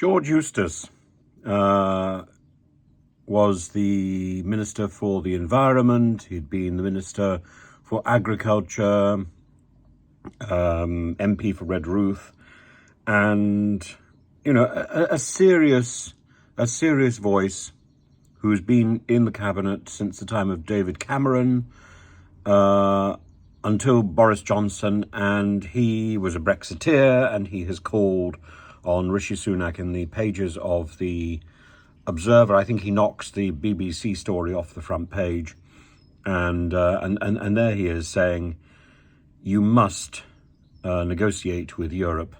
George Eustace was the Minister for the Environment. He'd been the Minister for Agriculture, MP for Red Ruth, and, you know, a serious voice who's been in the cabinet since the time of David Cameron until Boris Johnson, and he was a Brexiteer, and he has called on Rishi Sunak in the pages of the Observer. I think he knocks the BBC story off the front page, and there he is saying, you must negotiate with Europe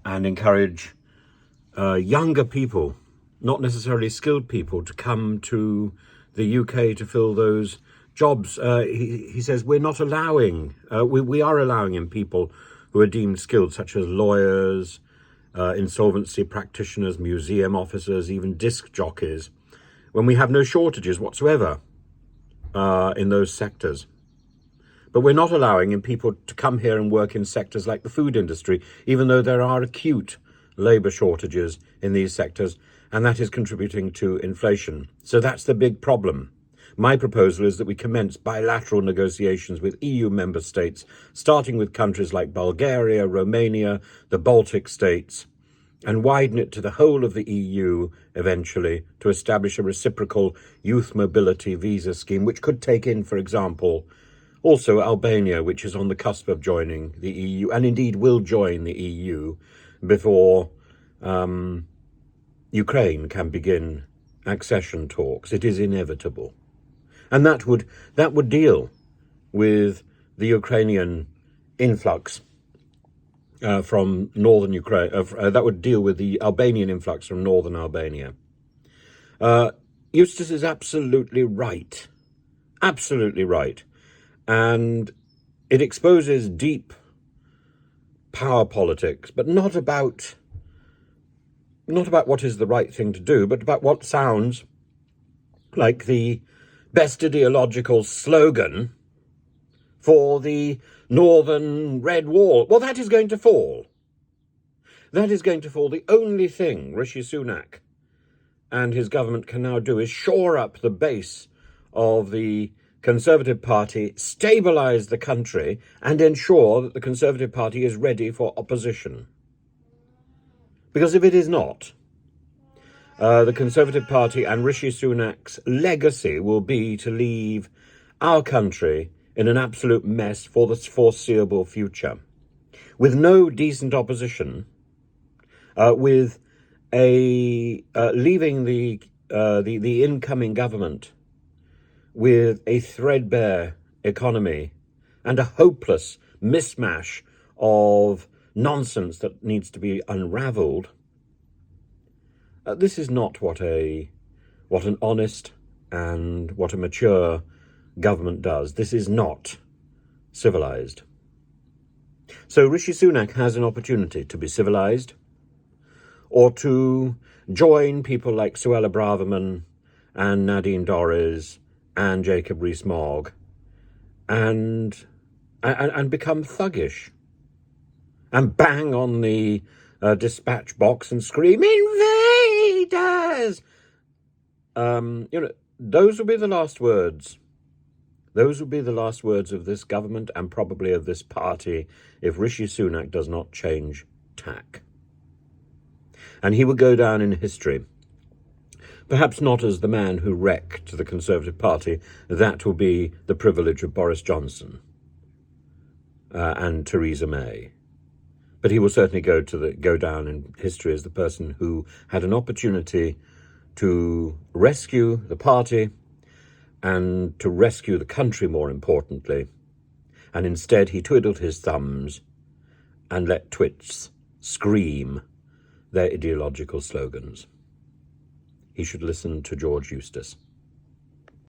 and encourage younger people, not necessarily skilled people, to come to the UK to fill those jobs. He says we're not allowing, we are allowing in people who are deemed skilled, such as lawyers, insolvency practitioners, museum officers, even disc jockeys, when we have no shortages whatsoever in those sectors. But we're not allowing in people to come here and work in sectors like the food industry, even though there are acute labour shortages in these sectors, and that is contributing to inflation. So that's the big problem. My proposal is that we commence bilateral negotiations with EU member states, starting with countries like Bulgaria, Romania, the Baltic states, and widen it to the whole of the EU eventually to establish a reciprocal youth mobility visa scheme, which could take in, for example, also Albania, which is on the cusp of joining the EU, and indeed will join the EU before Ukraine can begin accession talks. It is inevitable. And that would deal with the Ukrainian influx from northern Ukraine. That would deal with the Albanian influx from northern Albania. Eustace is absolutely right. Absolutely right. And it exposes deep power politics, but not about what is the right thing to do, but about what sounds like the best ideological slogan for the Northern Red Wall. Well, that is going to fall. That is going to fall. The only thing Rishi Sunak and his government can now do is shore up the base of the Conservative Party, stabilise the country, and ensure that the Conservative Party is ready for opposition. Because if it is not, the Conservative Party and Rishi Sunak's legacy will be to leave our country in an absolute mess for the foreseeable future, with no decent opposition, with leaving the incoming government with a threadbare economy and a hopeless mishmash of nonsense that needs to be unravelled. This is not what an honest and what a mature government does. This is not civilised. So Rishi Sunak has an opportunity to be civilised, or to join people like Suella Braverman and Nadine Dorries and Jacob Rees-Mogg and become thuggish and bang on the dispatch box and scream, invaders! Those will be the last words. Those will be the last words of this government and probably of this party if Rishi Sunak does not change tack. And he will go down in history, perhaps not as the man who wrecked the Conservative Party. That will be the privilege of Boris Johnson and Theresa May. But he will certainly go down in history as the person who had an opportunity to rescue the party and to rescue the country, more importantly. And instead he twiddled his thumbs and let twits scream their ideological slogans. He should listen to George Eustace.